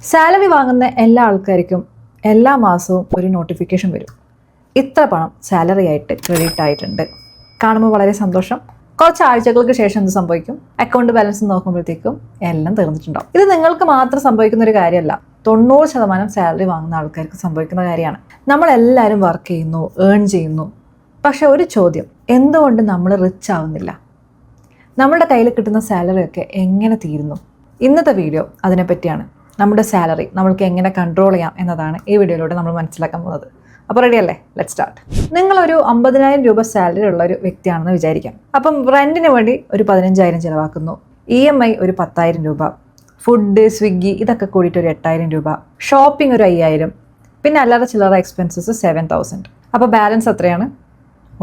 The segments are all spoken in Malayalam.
സാലറി വാങ്ങുന്ന എല്ലാ ആൾക്കാർക്കും എല്ലാ മാസവും ഒരു നോട്ടിഫിക്കേഷൻ വരും. ഇത്ര പണം സാലറി ആയിട്ട് ക്രെഡിറ്റ് ആയിട്ടുണ്ട്. കാണുമ്പോൾ വളരെ സന്തോഷം. കുറച്ച് ആഴ്ചകൾക്ക് ശേഷം എന്ത് സംഭവിക്കും? അക്കൗണ്ട് ബാലൻസ് നോക്കുമ്പോഴത്തേക്കും എല്ലാം തീർന്നിട്ടുണ്ടാവും. ഇത് നിങ്ങൾക്ക് മാത്രം സംഭവിക്കുന്ന ഒരു കാര്യമല്ല, 90% സാലറി വാങ്ങുന്ന ആൾക്കാർക്ക് സംഭവിക്കുന്ന കാര്യമാണ്. നമ്മളെല്ലാവരും വർക്ക് ചെയ്യുന്നു, ഏൺ ചെയ്യുന്നു. പക്ഷെ ഒരു ചോദ്യം, എന്തുകൊണ്ട് നമ്മൾ റിച്ച് ആവുന്നില്ല? നമ്മുടെ കയ്യിൽ കിട്ടുന്ന സാലറി ഒക്കെ എങ്ങനെ തീരുന്നു? ഇന്നത്തെ വീഡിയോ അതിനെപ്പറ്റിയാണ്. നമ്മുടെ സാലറി നമ്മൾക്ക് എങ്ങനെ കൺട്രോൾ ചെയ്യാം എന്നതാണ് ഈ വീഡിയോയിലൂടെ നമ്മൾ മനസ്സിലാക്കാൻ പോകുന്നത്. അപ്പോൾ റെഡി അല്ലേ? Let start. നിങ്ങളൊരു 50,000 രൂപ സാലറി ഉള്ള ഒരു വ്യക്തിയാണെന്ന് വിചാരിക്കാം. അപ്പം റെൻറ്റിന് വേണ്ടി ഒരു 15,000 ചിലവാക്കുന്നു, EMI ഒരു 10,000 രൂപ, ഫുഡ്, സ്വിഗ്ഗി ഇതൊക്കെ കൂടിയിട്ട് ഒരു 8,000 രൂപ, ഷോപ്പിംഗ് ഒരു 5,000, പിന്നെ അല്ലാതെ ചില്ലറ എക്സ്പെൻസസ് 7,000. അപ്പോൾ ബാലൻസ് എത്രയാണ്?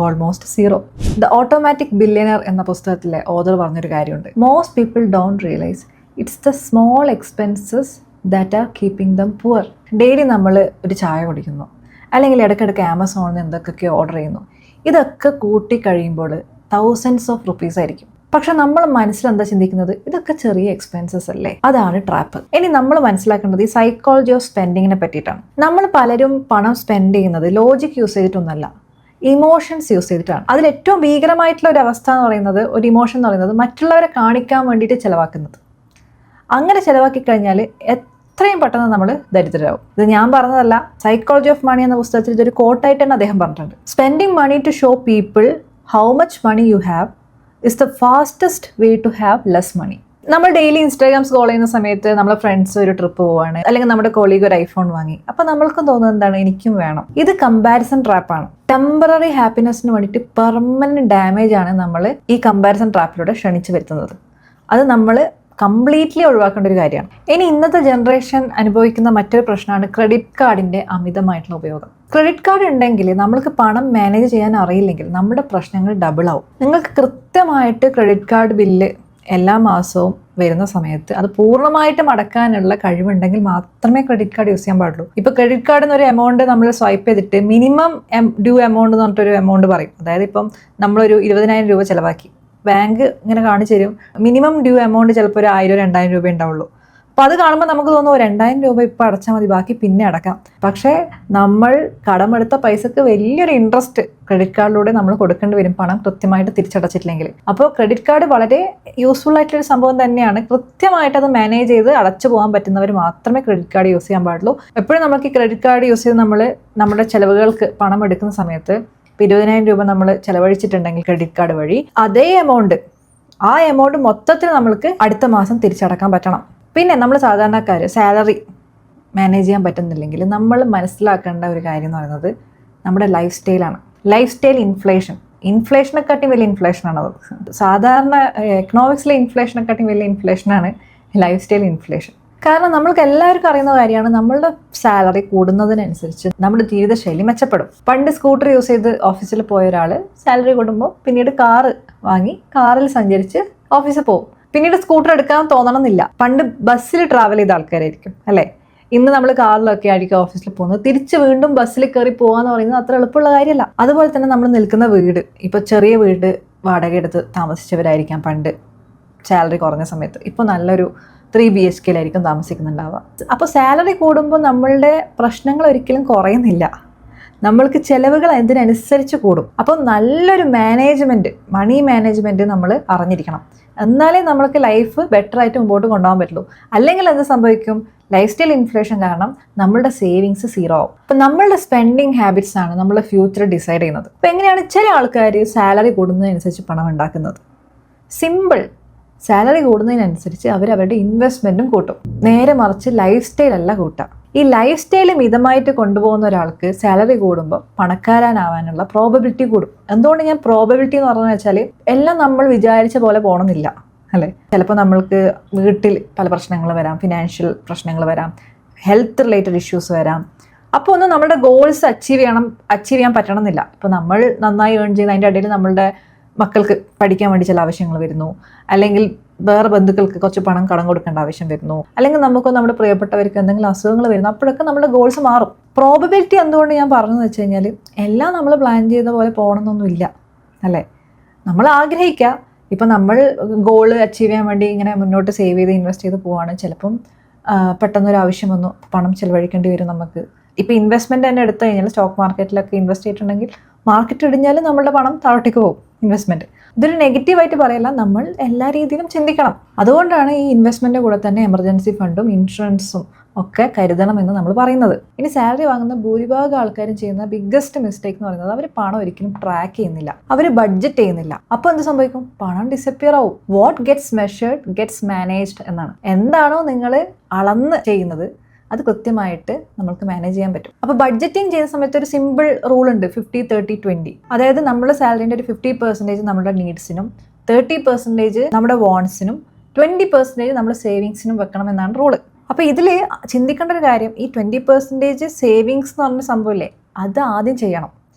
Almost zero. The automatic billionaire എന്ന പുസ്തകത്തിലെ ഓതർ പറഞ്ഞൊരു കാര്യമുണ്ട്. Most people don't realise it's the small expenses that are keeping dum poor. Daily നമ്മൾ ഒരു ചായ കുടിക്കുന്നു, അല്ലെങ്കിൽ ഇടയ്ക്കിടയ്ക്ക് ആമസോണിൽ നിന്ന് എന്തൊക്കെയോ ഓർഡർ ചെയ്യുന്നു. ഇതൊക്കെ കൂട്ടി കഴിയുമ്പോൾ thousands of rupees ആയിരിക്കും. പക്ഷെ നമ്മൾ മനസ്സിലെന്താ ചിന്തിക്കുന്നത്? ഇതൊക്കെ ചെറിയ എക്സ്പെൻസസ് അല്ലേ? അതാണ് ട്രാപ്പ്. ഇനി നമ്മൾ മനസ്സിലാക്കേണ്ടത് ഈ സൈക്കോളജി ഓഫ് സ്പെൻഡിങ്ങിനെ പറ്റിയിട്ടാണ്. നമ്മൾ പലരും പണം സ്പെൻഡ് ചെയ്യുന്നത് ലോജിക് യൂസ് ചെയ്തിട്ടൊന്നല്ല, ഇമോഷൻസ് യൂസ് ചെയ്തിട്ടാണ്. അതിൽ ഏറ്റവും ഭീകരമായിട്ടുള്ള ഒരു അവസ്ഥ എന്ന് പറയുന്നത്, ഒരു ഇമോഷൻ എന്ന് പറയുന്നത് മറ്റുള്ളവരെ കാണിക്കാൻ വേണ്ടിയിട്ട് ചിലവാക്കുന്നത്. അങ്ങനെ ചിലവാക്കി കഴിഞ്ഞാൽ എത്രയും പെട്ടെന്ന് നമ്മൾ ദരിദ്രരാകും. ഇത് ഞാൻ പറഞ്ഞതല്ല, സൈക്കോളജി ഓഫ് മണി എന്ന പുസ്തകത്തിൽ ഇതൊരു കോട്ടായിട്ട് തന്നെ അദ്ദേഹം പറഞ്ഞിട്ടുണ്ട്. Spending money to show people how much money you have is the fastest way to have less money. നമ്മൾ ഡെയിലി ഇൻസ്റ്റാഗ്രാം സ്ക്രോൾ ചെയ്യുന്ന സമയത്ത് നമ്മളെ ഫ്രണ്ട്സ് ഒരു ട്രിപ്പ് പോവാണ്, അല്ലെങ്കിൽ നമ്മുടെ കൊളീഗ് ഒരു ഐഫോൺ വാങ്ങി. അപ്പം നമ്മൾക്കും തോന്നുന്നത് എന്താണ്? എനിക്കും വേണം. ഇത് കമ്പാരിസൺ ട്രാപ്പാണ്. ടെമ്പററി ഹാപ്പിനെസ്സിന് വേണ്ടിയിട്ട് പെർമനന്റ് ഡാമേജ് ആണ് നമ്മൾ ഈ കമ്പാരിസൺ ട്രാപ്പിലൂടെ ക്ഷണിച്ചു വരുത്തുന്നത്. അത് നമ്മൾ കംപ്ലീറ്റ്ലി ഒഴിവാക്കേണ്ട ഒരു കാര്യമാണ്. ഇനി ഇന്നത്തെ ജനറേഷൻ അനുഭവിക്കുന്ന മറ്റൊരു പ്രശ്നമാണ് ക്രെഡിറ്റ് കാർഡിന്റെ അമിതമായിട്ടുള്ള ഉപയോഗം. ക്രെഡിറ്റ് കാർഡ് ഉണ്ടെങ്കിൽ നമ്മൾക്ക് പണം മാനേജ് ചെയ്യാൻ അറിയില്ലെങ്കിൽ നമ്മുടെ പ്രശ്നങ്ങൾ ഡബിൾ ആവും. നിങ്ങൾക്ക് കൃത്യമായിട്ട് ക്രെഡിറ്റ് കാർഡ് ബില്ല് എല്ലാ മാസവും വരുന്ന സമയത്ത് അത് പൂർണ്ണമായിട്ടും അടക്കാനുള്ള കഴിവുണ്ടെങ്കിൽ മാത്രമേ ക്രെഡിറ്റ് കാർഡ് യൂസ് ചെയ്യാൻ പാടുള്ളൂ. ഇപ്പോൾ ക്രെഡിറ്റ് കാർഡിൽ ഒരു എമൗണ്ട് നമ്മൾ സ്വൈപ്പ് ചെയ്തിട്ട് മിനിമം ഡ്യൂ എമൗണ്ട് എന്ന് പറഞ്ഞിട്ടൊരു എമൗണ്ട് പറയും. അതായത് ഇപ്പം നമ്മളൊരു 20,000 രൂപ ചിലവാക്കി, ബാങ്ക് ഇങ്ങനെ കാണിച്ചു തരും മിനിമം ഡ്യൂ എമൗണ്ട് ചിലപ്പോൾ ഒരു 1,000-2,000 രൂപ ഉണ്ടാവുള്ളൂ. അപ്പോൾ അത് കാണുമ്പോൾ നമുക്ക് തോന്നുന്നു 2,000 രൂപ ഇപ്പോൾ അടച്ചാൽ മതി, ബാക്കി പിന്നെ അടക്കാം. പക്ഷേ നമ്മൾ കടമെടുത്ത പൈസക്ക് വലിയൊരു ഇൻട്രസ്റ്റ് ക്രെഡിറ്റ് കാർഡിലൂടെ നമ്മൾ കൊടുക്കേണ്ടി വരും, പണം കൃത്യമായിട്ട് തിരിച്ചടച്ചിട്ടില്ലെങ്കിൽ. അപ്പോൾ ക്രെഡിറ്റ് കാർഡ് വളരെ യൂസ്ഫുൾ ആയിട്ടൊരു സംഭവം തന്നെയാണ്. കൃത്യമായിട്ട് അത് മാനേജ് ചെയ്ത് അടച്ചു പോകാൻ പറ്റുന്നവർ മാത്രമേ ക്രെഡിറ്റ് കാർഡ് യൂസ് ചെയ്യാൻ പാടുള്ളൂ. എപ്പോഴും നമുക്ക് ഈ ക്രെഡിറ്റ് കാർഡ് യൂസ് ചെയ്ത് നമ്മൾ നമ്മുടെ ചിലവുകൾക്ക് പണം എടുക്കുന്ന സമയത്ത് 20,000 രൂപ നമ്മൾ ചെലവഴിച്ചിട്ടുണ്ടെങ്കിൽ ക്രെഡിറ്റ് കാർഡ് വഴി, അതേ ആ എമൗണ്ട് മൊത്തത്തിൽ നമ്മൾക്ക് അടുത്ത മാസം തിരിച്ചടക്കാൻ പറ്റണം. പിന്നെ നമ്മൾ സാധാരണക്കാർ സാലറി മാനേജ് ചെയ്യാൻ പറ്റുന്നില്ലെങ്കിൽ നമ്മൾ മനസ്സിലാക്കേണ്ട ഒരു കാര്യം എന്ന് പറയുന്നത് നമ്മുടെ ലൈഫ് സ്റ്റൈലാണ്. ലൈഫ് സ്റ്റൈൽ ഇൻഫ്ലേഷനെക്കാട്ടിയും വലിയ ഇൻഫ്ലേഷനാണത്. സാധാരണ എക്കണോമിക്സിലെ ഇൻഫ്ലേഷനെക്കാട്ടിയും വലിയ ഇൻഫ്ലേഷനാണ് ലൈഫ് സ്റ്റൈൽ ഇൻഫ്ലേഷൻ. കാരണം നമ്മൾക്ക് എല്ലാവർക്കും അറിയുന്ന കാര്യമാണ്, നമ്മളുടെ സാലറി കൂടുന്നതിനനുസരിച്ച് നമ്മുടെ ജീവിതശൈലി മെച്ചപ്പെടും. പണ്ട് സ്കൂട്ടർ യൂസ് ചെയ്ത് ഓഫീസിൽ പോയ ഒരാൾ സാലറി കൂടുമ്പോൾ പിന്നീട് കാറ് വാങ്ങി കാറിൽ സഞ്ചരിച്ച് ഓഫീസിൽ പോകും. പിന്നീട് സ്കൂട്ടർ എടുക്കാൻ തോന്നണമെന്നില്ല. പണ്ട് ബസ്സിൽ ട്രാവൽ ചെയ്ത ആൾക്കാരായിരിക്കും അല്ലേ? ഇന്ന് നമ്മൾ കാറിലൊക്കെ ആയിരിക്കും ഓഫീസിൽ പോകുന്നത്. തിരിച്ച് വീണ്ടും ബസ്സിൽ കയറി പോകാന്ന് പറയുന്നത് അത്ര എളുപ്പമുള്ള കാര്യമല്ല. അതുപോലെ തന്നെ നമ്മൾ നിൽക്കുന്ന വീട്, ഇപ്പോൾ ചെറിയ വീട് വാടക എടുത്ത് താമസിച്ചവരായിരിക്കാം പണ്ട് സാലറി കുറഞ്ഞ സമയത്ത്. ഇപ്പോൾ നല്ലൊരു 3 BHK താമസിക്കുന്നുണ്ടാവുക. അപ്പോൾ സാലറി കൂടുമ്പോൾ നമ്മളുടെ പ്രശ്നങ്ങൾ ഒരിക്കലും കുറയുന്നില്ല, നമ്മൾക്ക് ചിലവുകൾ അതിനനുസരിച്ച് കൂടും. അപ്പോൾ നല്ലൊരു മണി മാനേജ്മെൻറ്റ് നമ്മൾ അറിഞ്ഞിരിക്കണം. എന്നാലേ നമ്മൾക്ക് ലൈഫ് ബെറ്റർ ആയിട്ട് മുമ്പോട്ട് കൊണ്ടുപോകാൻ പറ്റുള്ളൂ. അല്ലെങ്കിൽ എന്ത് സംഭവിക്കും? ലൈഫ് സ്റ്റൈൽ ഇൻഫ്ലേഷൻ കാരണം നമ്മളുടെ സേവിങ്സ് സീറോ ആവും. അപ്പം നമ്മളുടെ സ്പെൻഡിങ് ഹാബിറ്റ്സ് ആണ് നമ്മളുടെ ഫ്യൂച്ചർ ഡിസൈഡ് ചെയ്യുന്നത്. അപ്പോൾ എങ്ങനെയാണ് ചില ആൾക്കാർ സാലറി കൂടുന്നതിനനുസരിച്ച് പണം ഉണ്ടാക്കുന്നത്? സിമ്പിൾ. സാലറി കൂടുന്നതിനനുസരിച്ച് അവരവരുടെ ഇൻവെസ്റ്റ്മെൻറ്റും കൂട്ടും. നേരെ മറിച്ച് ലൈഫ് സ്റ്റൈൽ അല്ല കൂട്ടുക. ഈ ലൈഫ് സ്റ്റൈൽ മിതമായിട്ട് കൊണ്ടുപോകുന്ന ഒരാൾക്ക് സാലറി കൂടുമ്പോൾ പണക്കാരനാവാനുള്ള പ്രോബബിലിറ്റി കൂടും. എന്തുകൊണ്ട് ഞാൻ പ്രോബബിലിറ്റി എന്ന് പറഞ്ഞു വെച്ചാൽ, എല്ലാം നമ്മൾ വിചാരിച്ച പോലെ പോകണമെന്നില്ല അല്ലേ? ചിലപ്പോൾ നമ്മൾക്ക് വീട്ടിൽ പല പ്രശ്നങ്ങൾ വരാം, ഫിനാൻഷ്യൽ പ്രശ്നങ്ങൾ വരാം, ഹെൽത്ത് റിലേറ്റഡ് ഇഷ്യൂസ് വരാം. അപ്പോൾ ഒന്നും നമ്മുടെ ഗോൾസ് അച്ചീവ് ചെയ്യാൻ പറ്റണമെന്നില്ല. ഇപ്പോൾ നമ്മൾ നന്നായി ഏൺ ചെയ്യുന്ന അതിൻ്റെ ഇടയിൽ നമ്മളുടെ മക്കൾക്ക് പഠിക്കാൻ വേണ്ടി ചില ആവശ്യങ്ങൾ വരുന്നു, അല്ലെങ്കിൽ വേറെ ബന്ധുക്കൾക്ക് കുറച്ച് പണം കടം കൊടുക്കേണ്ട ആവശ്യം വരുന്നു, അല്ലെങ്കിൽ നമുക്ക് നമ്മുടെ പ്രിയപ്പെട്ടവർക്ക് എന്തെങ്കിലും അസുഖങ്ങൾ വരുന്നു. അപ്പോഴൊക്കെ നമ്മുടെ ഗോൾസ് മാറും. പ്രോബബിലിറ്റി എന്തുകൊണ്ട് ഞാൻ പറഞ്ഞതെന്ന് വെച്ച് കഴിഞ്ഞാൽ, എല്ലാം നമ്മൾ പ്ലാൻ ചെയ്ത പോലെ പോകണമെന്നൊന്നുമില്ല അല്ലേ? നമ്മൾ ആഗ്രഹിക്കുക, ഇപ്പം നമ്മൾ ഗോൾ അച്ചീവ് ചെയ്യാൻ വേണ്ടി ഇങ്ങനെ മുന്നോട്ട് സേവ് ചെയ്ത് ഇൻവെസ്റ്റ് ചെയ്ത് പോവാണ്. ചിലപ്പം പെട്ടെന്നൊരു ആവശ്യം വന്നു, പണം ചിലവഴിക്കേണ്ടി വരും നമുക്ക്. ഇപ്പോൾ ഇൻവെസ്റ്റ്മെൻറ്റ് തന്നെ എടുത്തു കഴിഞ്ഞാൽ സ്റ്റോക്ക് മാർക്കറ്റിലൊക്കെ ഇൻവെസ്റ്റ് ചെയ്തിട്ടുണ്ടെങ്കിൽ മാർക്കറ്റ് ഇടിഞ്ഞാൽ നമ്മളുടെ പണം താഴോട്ടേക്ക് പോകും ഇൻവെസ്റ്റ്മെൻറ്റ്. ഇതൊരു നെഗറ്റീവായിട്ട് പറയല്ല, നമ്മൾ എല്ലാ രീതിയിലും ചിന്തിക്കണം. അതുകൊണ്ടാണ് ഈ ഇൻവെസ്റ്റ്മെൻറ്റിൻ്റെ കൂടെ തന്നെ എമർജൻസി ഫണ്ടും ഇൻഷുറൻസും ഒക്കെ കരുതണമെന്ന് നമ്മൾ പറയുന്നത്. ഇനി സാലറി വാങ്ങുന്ന ഭൂരിഭാഗം ആൾക്കാരും ചെയ്യുന്ന ബിഗ്ഗസ്റ്റ് മിസ്റ്റേക്ക് എന്ന് പറയുന്നത് അവർ പണം ഒരിക്കലും ട്രാക്ക് ചെയ്യുന്നില്ല, അവർ ബഡ്ജറ്റ് ചെയ്യുന്നില്ല. അപ്പോൾ എന്ത് സംഭവിക്കും? പണം ഡിസപ്പിയർ ആവും. What gets measured gets managed എന്നാണ്. എന്താണോ നിങ്ങൾ അളന്ന് ചെയ്യുന്നത് അത് കൃത്യമായിട്ട് നമുക്ക് മാനേജ് ചെയ്യാൻ പറ്റും. അപ്പോൾ ബഡ്ജറ്റിംഗ് ചെയ്യുന്ന സമയത്ത് ഒരു സിമ്പിൾ റൂൾ ഉണ്ട്, 50-30-20. അതായത് നമ്മുടെ സാലറിൻ്റെ ഒരു 50% നമ്മുടെ നീഡ്സിനും 30% നമ്മുടെ വാണ്ട്സിനും 20% നമ്മുടെ സേവിങ്സിനും വെക്കണം എന്നാണ് റൂള്. അപ്പോൾ ഇതിൽ ചിന്തിക്കേണ്ട ഒരു കാര്യം, ഈ 20% സേവിങ്സ് എന്ന് പറഞ്ഞ സംഭവമില്ലേ, അത് ആദ്യം ചെയ്യണം.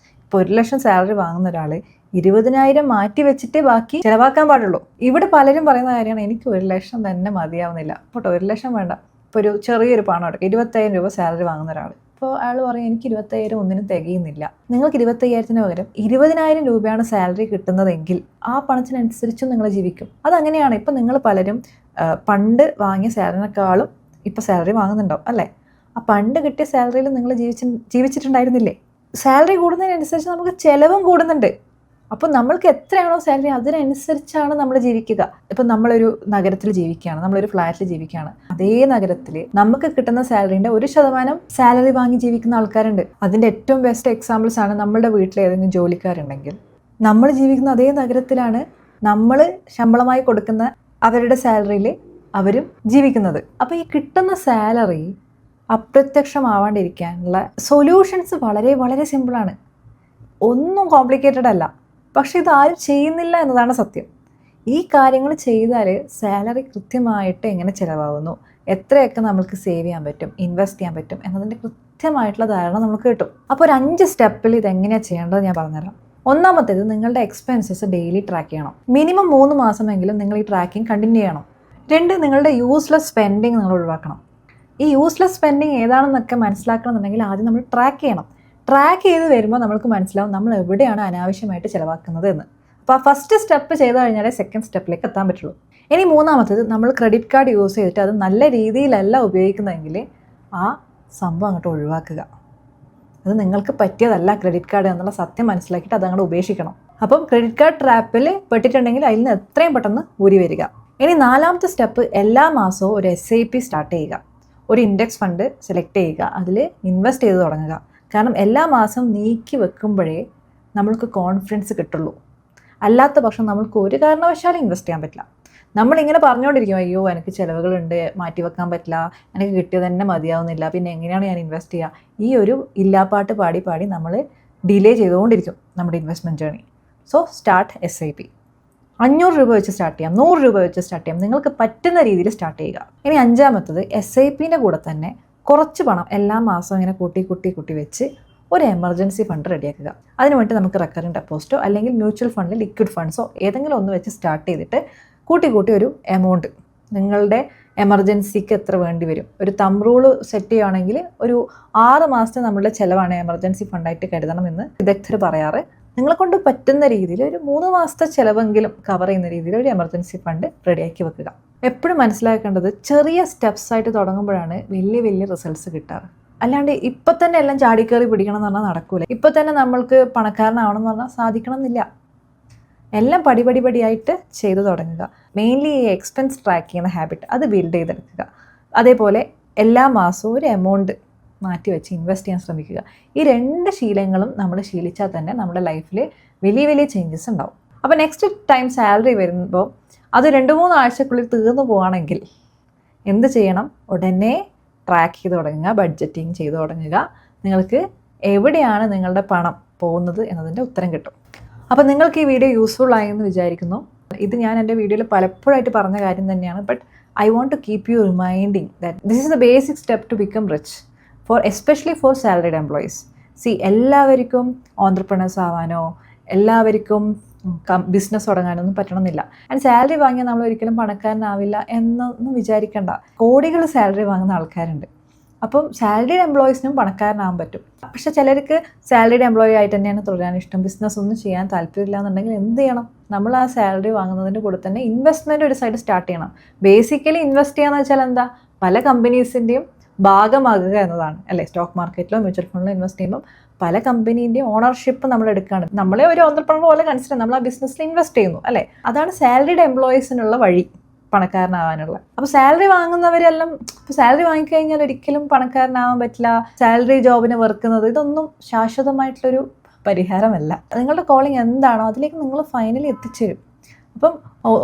ഇപ്പോൾ 1 ലക്ഷം സാലറി വാങ്ങുന്ന ഒരാൾ 20,000 മാറ്റി വെച്ചിട്ടേ ബാക്കി ചിലവാക്കാൻ പാടുള്ളൂ. ഇവിടെ പലരും പറയുന്ന കാര്യമാണ്, എനിക്ക് 1 ലക്ഷം തന്നെ മതിയാവുന്നില്ല. പോട്ടെ, 1 ലക്ഷം വേണ്ട, ഇപ്പോൾ ഒരു ചെറിയൊരു പണം എടുക്കുക, 25,000 രൂപ സാലറി വാങ്ങുന്ന ഒരാൾ. അപ്പോൾ അയാൾ പറയും എനിക്ക് 25,000 ഒന്നിനും തികയുന്നില്ല. നിങ്ങൾക്ക് 25,000 പകരം 20,000 രൂപയാണ് സാലറി കിട്ടുന്നതെങ്കിൽ ആ പണത്തിനനുസരിച്ചും നിങ്ങൾ ജീവിക്കും. അതങ്ങനെയാണ്. ഇപ്പം നിങ്ങൾ പലരും പണ്ട് വാങ്ങിയ സാലറിനേക്കാളും ഇപ്പോൾ സാലറി വാങ്ങുന്നുണ്ടാവും അല്ലേ? ആ പണ്ട് കിട്ടിയ സാലറിയിൽ നിങ്ങൾ ജീവിച്ചിട്ടുണ്ടായിരുന്നില്ലേ? സാലറി കൂടുന്നതിനനുസരിച്ച് നമുക്ക് ചിലവും കൂടുന്നുണ്ട്. അപ്പോൾ നമ്മൾക്ക് എത്രയാണോ സാലറി അതിനനുസരിച്ചാണ് നമ്മൾ ജീവിക്കുക. ഇപ്പം നമ്മളൊരു നഗരത്തിൽ ജീവിക്കുകയാണ്, നമ്മളൊരു ഫ്ലാറ്റിൽ ജീവിക്കുകയാണ്. അതേ നഗരത്തിൽ നമുക്ക് കിട്ടുന്ന സാലറിൻ്റെ 1% സാലറി വാങ്ങി ജീവിക്കുന്ന ആൾക്കാരുണ്ട്. അതിൻ്റെ ഏറ്റവും ബെസ്റ്റ് എക്സാമ്പിൾസ് ആണ് നമ്മളുടെ വീട്ടിൽ ഏതെങ്കിലും ജോലിക്കാരുണ്ടെങ്കിൽ നമ്മൾ ജീവിക്കുന്ന അതേ നഗരത്തിലാണ് നമ്മൾ ശമ്പളമായി കൊടുക്കുന്ന അവരുടെ സാലറിയിൽ അവരും ജീവിക്കുന്നത്. അപ്പോൾ ഈ കിട്ടുന്ന സാലറി അപ്രത്യക്ഷമാവാണ്ടിരിക്കാനുള്ള സൊല്യൂഷൻസ് വളരെ വളരെ സിമ്പിളാണ്, ഒന്നും കോംപ്ലിക്കേറ്റഡ് അല്ല. പക്ഷെ ഇതാരും ചെയ്യുന്നില്ല എന്നതാണ് സത്യം. ഈ കാര്യങ്ങൾ ചെയ്താൽ സാലറി കൃത്യമായിട്ട് എങ്ങനെ ചിലവാകുന്നു, എത്രയൊക്കെ നമുക്ക് സേവ് ചെയ്യാൻ പറ്റും, ഇൻവെസ്റ്റ് ചെയ്യാൻ പറ്റും എന്നതിൻ്റെ കൃത്യമായിട്ടുള്ള ധാരണ നമുക്ക് കിട്ടും. അപ്പോൾ ഒരു 5 സ്റ്റെപ്പിൽ ഇതെങ്ങനെയാണ് ചെയ്യേണ്ടത് ഞാൻ പറഞ്ഞുതരാം. ഒന്നാമത്തേത്, നിങ്ങളുടെ എക്സ്പെൻസസ് ഡെയിലി ട്രാക്ക് ചെയ്യണം. മിനിമം 3 മാസമെങ്കിലും നിങ്ങൾ ഈ ട്രാക്കിംഗ് കണ്ടിന്യൂ ചെയ്യണം. 2, നിങ്ങളുടെ യൂസ്ലെസ് സ്പെൻഡിങ് നിങ്ങൾ ഒഴിവാക്കണം. ഈ യൂസ്ലെസ് സ്പെൻഡിങ് ഏതാണെന്നൊക്കെ മനസ്സിലാക്കണമെന്നുണ്ടെങ്കിൽ ആദ്യം നമ്മൾ ട്രാക്ക് ചെയ്യണം. ട്രാക്ക് ചെയ്ത് വരുമ്പോൾ നമുക്ക് മനസ്സിലാവും നമ്മൾ എവിടെയാണ് അനാവശ്യമായിട്ട് ചിലവാക്കുന്നത് എന്ന്. അപ്പോൾ ആ ഫസ്റ്റ് സ്റ്റെപ്പ് ചെയ്ത് കഴിഞ്ഞാലേ സെക്കൻഡ് സ്റ്റെപ്പിലേക്ക് എത്താൻ പറ്റുള്ളൂ. ഇനി മൂന്നാമത്തേത്, നമ്മൾ ക്രെഡിറ്റ് കാർഡ് യൂസ് ചെയ്തിട്ട് അത് നല്ല രീതിയിലല്ല ഉപയോഗിക്കുന്നതെങ്കിൽ ആ സംഭവം അങ്ങോട്ട് ഒഴിവാക്കുക. അത് നിങ്ങൾക്ക് പറ്റിയതല്ല ക്രെഡിറ്റ് കാർഡ് എന്നുള്ള സത്യം മനസ്സിലാക്കിയിട്ട് അത് അങ്ങോട്ട് ഉപേക്ഷിക്കണം. അപ്പം ക്രെഡിറ്റ് കാർഡ് ട്രാപ്പിൽ പെട്ടിട്ടുണ്ടെങ്കിൽ അതിൽ നിന്ന് എത്രയും പെട്ടെന്ന് ഊരി വരിക. ഇനി 4ാമത്തെ സ്റ്റെപ്പ്, എല്ലാ മാസവും ഒരു SIP സ്റ്റാർട്ട് ചെയ്യുക. ഒരു ഇൻഡെക്സ് ഫണ്ട് സെലക്ട് ചെയ്യുക, അതിൽ ഇൻവെസ്റ്റ് ചെയ്ത് തുടങ്ങുക. കാരണം എല്ലാ മാസം നീക്കി വെക്കുമ്പോഴേ നമ്മൾക്ക് കോൺഫിഡൻസ് കിട്ടുള്ളൂ. അല്ലാത്ത പക്ഷം നമ്മൾക്ക് ഒരു കാരണവശാലും ഇൻവെസ്റ്റ് ചെയ്യാൻ പറ്റില്ല. നമ്മളിങ്ങനെ പറഞ്ഞുകൊണ്ടിരിക്കും, അയ്യോ എനിക്ക് ചിലവുകളുണ്ട്, മാറ്റി വെക്കാൻ പറ്റില്ല, എനിക്ക് കിട്ടിയത് തന്നെ മതിയാവുന്നില്ല, പിന്നെ എങ്ങനെയാണ് ഞാൻ ഇൻവെസ്റ്റ് ചെയ്യുക? ഈ ഒരു ഇല്ലാപ്പാട്ട് പാടി പാടി നമ്മൾ ഡിലേ ചെയ്തുകൊണ്ടിരിക്കും നമ്മുടെ investment journey. So start SIP. 500 രൂപ വെച്ച് സ്റ്റാർട്ട് ചെയ്യാം, 100 രൂപ വെച്ച് സ്റ്റാർട്ട് ചെയ്യാം, നിങ്ങൾക്ക് പറ്റുന്ന രീതിയിൽ സ്റ്റാർട്ട് ചെയ്യുക. ഇനി 5ാമത്തത്, SIPൻ്റെ കൂടെ തന്നെ കുറച്ച് പണം എല്ലാ മാസവും ഇങ്ങനെ കൂട്ടി വെച്ച് ഒരു എമർജൻസി ഫണ്ട് റെഡിയാക്കുക. അതിന് വേണ്ടി നമുക്ക് റെക്കറിംഗ് ഡെപ്പോസിറ്റോ അല്ലെങ്കിൽ മ്യൂച്വൽ ഫണ്ടിൽ ലിക്വിഡ് ഫണ്ട്സോ ഏതെങ്കിലും ഒന്ന് വെച്ച് സ്റ്റാർട്ട് ചെയ്തിട്ട് കൂട്ടി ഒരു എമൗണ്ട് നിങ്ങളുടെ എമർജൻസിക്ക് എത്ര വേണ്ടി വരും, ഒരു തമ്പ് റൂള് സെറ്റ് ചെയ്യുകയാണെങ്കിൽ ഒരു 6 മാസത്തെ നമ്മളുടെ ചിലവാണ് എമർജൻസി ഫണ്ടായിട്ട് കരുതണമെന്ന് വിദഗ്ധർ പറയാറ്. നിങ്ങളെ കൊണ്ട് പറ്റുന്ന രീതിയിൽ ഒരു 3 മാസത്തെ ചിലവെങ്കിലും കവർ ചെയ്യുന്ന രീതിയിൽ ഒരു എമർജൻസി ഫണ്ട് റെഡിയാക്കി വെക്കുക. എപ്പോഴും മനസ്സിലാക്കേണ്ടത്, ചെറിയ സ്റ്റെപ്സായിട്ട് തുടങ്ങുമ്പോഴാണ് വലിയ റിസൾട്ട്സ് കിട്ടാറ്. അല്ലാണ്ട് ഇപ്പം തന്നെ എല്ലാം ചാടിക്കയറി പിടിക്കണം എന്ന് പറഞ്ഞാൽ നടക്കൂല. ഇപ്പം തന്നെ നമ്മൾക്ക് പണക്കാരനാവണം എന്ന് പറഞ്ഞാൽ സാധിക്കണം എന്നില്ല. എല്ലാം പടിയായിട്ട് ചെയ്തു തുടങ്ങുക. മെയിൻലി ഈ എക്സ്പെൻസ് ട്രാക്ക് ചെയ്യുന്ന ഹാബിറ്റ് അത് ബിൽഡ് ചെയ്തെടുക്കുക. അതേപോലെ എല്ലാ മാസവും ഒരു എമൗണ്ട് മാറ്റി വെച്ച് ഇൻവെസ്റ്റ് ചെയ്യാൻ ശ്രമിക്കുക. ഈ 2 ശീലങ്ങളും നമ്മൾ ശീലിച്ചാൽ തന്നെ നമ്മുടെ ലൈഫിൽ വലിയ ചേഞ്ചസ് ഉണ്ടാവും. അപ്പോൾ നെക്സ്റ്റ് ടൈം സാലറി വരുമ്പോൾ അത് 2-3 ആഴ്ചക്കുള്ളിൽ തീർന്നു പോവുകയാണെങ്കിൽ എന്ത് ചെയ്യണം? ഉടനെ ട്രാക്ക് ചെയ്ത് തുടങ്ങുക, ബഡ്ജറ്റിങ് ചെയ്ത് തുടങ്ങുക. നിങ്ങൾക്ക് എവിടെയാണ് നിങ്ങളുടെ പണം പോകുന്നത് എന്നതിൻ്റെ ഉത്തരം കിട്ടും. അപ്പോൾ നിങ്ങൾക്ക് ഈ വീഡിയോ യൂസ്ഫുൾ ആയെന്ന് വിചാരിക്കുന്നു. ഇത് ഞാൻ എൻ്റെ വീഡിയോയിൽ പലപ്പോഴായിട്ട് പറഞ്ഞ കാര്യം തന്നെയാണ്. But I want to keep you reminding that this is the basic step to become rich, especially for salaried employees. എല്ലാവർക്കും ഓൺട്രപ്രണേഴ്സ് ആവാനോ എല്ലാവർക്കും ബിസിനസ് തുടങ്ങാനൊന്നും പറ്റണമെന്നില്ല. ആൻഡ് സാലറി വാങ്ങിയാൽ നമ്മൾ ഒരിക്കലും പണക്കാരനാവില്ല എന്നൊന്നും വിചാരിക്കേണ്ട. കോടികൾ സാലറി വാങ്ങുന്ന ആൾക്കാരുണ്ട്. അപ്പം സാലറിഡ് എംപ്ലോയീസിനും പണക്കാരനാകാൻ പറ്റും. പക്ഷേ ചിലർക്ക് സാലറിഡ് എംപ്ലോയി ആയിട്ട് തന്നെയാണ് തുടരാൻ ഇഷ്ടം, ബിസിനസ് ഒന്നും ചെയ്യാൻ താല്പര്യമില്ല എന്നുണ്ടെങ്കിൽ എന്ത് ചെയ്യണം? നമ്മൾ ആ സാലറി വാങ്ങുന്നതിൻ്റെ കൂടെ തന്നെ ഇൻവെസ്റ്റ്മെൻറ്റ് ഒരു സൈഡ് സ്റ്റാർട്ട് ചെയ്യണം. ബേസിക്കലി ഇൻവെസ്റ്റ് ചെയ്യാന്ന് വെച്ചാൽ എന്താ? പല കമ്പനീസിൻ്റെയും ഭാഗമാകുക എന്നതാണ് അല്ലേ. സ്റ്റോക്ക് മാർക്കറ്റിലോ മ്യൂച്വൽ ഫണ്ടിലോ ഇൻവെസ്റ്റ് ചെയ്യുമ്പോൾ പല കമ്പനീൻ്റെയും ഓണർഷിപ്പ് നമ്മൾ എടുക്കുകയാണ്. നമ്മളെ ഒരു ഓണ്ടർപ്രണർ പോലെ കൺസിഡർ, നമ്മൾ ആ ബിസിനസ്സിൽ ഇൻവെസ്റ്റ് ചെയ്യുന്നു അല്ലേ. അതാണ് സാലറിഡ് എംപ്ലോയീസിനുള്ള വഴി പണക്കാരനാവാനുള്ള. അപ്പോൾ സാലറി വാങ്ങുന്നവരെല്ലാം ഇപ്പോൾ സാലറി വാങ്ങിക്കഴിഞ്ഞാൽ ഒരിക്കലും പണക്കാരനാവാൻ പറ്റില്ല, സാലറി ജോബിന് വെറുക്കുന്നത്, ഇതൊന്നും ശാശ്വതമായിട്ടുള്ളൊരു പരിഹാരമല്ല. നിങ്ങളുടെ കോളിംഗ് എന്താണോ അതിലേക്ക് നിങ്ങൾ ഫൈനലി എത്തിച്ചേരും. അപ്പം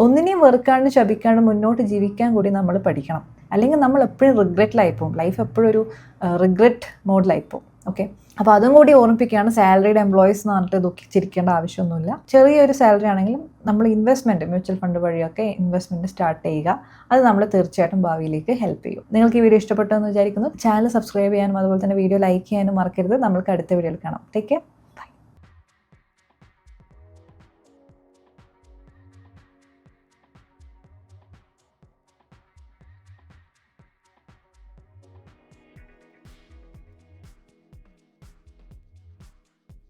ഒന്നിനെയും വെറുക്കാണ്ട് ശപിക്കാണ്ട് മുന്നോട്ട് ജീവിക്കാൻ കൂടി നമ്മൾ പഠിക്കണം. അല്ലെങ്കിൽ നമ്മൾ എപ്പോഴും റിഗ്രറ്റിലായിപ്പോവും. ലൈഫ് എപ്പോഴും ഒരു റിഗ്രറ്റ് മോഡിലായിപ്പോവും. ഓക്കെ, അപ്പോൾ അതും കൂടി ഓർമ്മിപ്പിക്കുകയാണ്. സാലറിയുടെ എംപ്ലോയീസ് എന്ന് പറഞ്ഞിട്ട് ദുഃഖിച്ചിരിക്കേണ്ട ആവശ്യമൊന്നുമില്ല. ചെറിയൊരു സാലറി ആണെങ്കിലും നമ്മൾ ഇൻവെസ്റ്റ്മെൻറ്റ് മ്യൂച്വൽ ഫണ്ട് വഴിയൊക്കെ ഇൻവെസ്റ്റ്മെൻറ്റ് സ്റ്റാർട്ട് ചെയ്യുക. അത് നമ്മൾ തീർച്ചയായിട്ടും ഭാവിയിലേക്ക് ഹെൽപ്പ് ചെയ്യും. നിങ്ങൾക്ക് ഈ വീഡിയോ ഇഷ്ടപ്പെട്ടു എന്ന് വിചാരിക്കുന്നു. ചാനൽ സബ്സ്ക്രൈബ് ചെയ്യാനും അതുപോലെ തന്നെ വീഡിയോ ലൈക്ക് ചെയ്യാനും മറക്കരുത്. നമ്മൾക്ക് അടുത്ത വീഡിയോയിൽ കാണാം. Take care.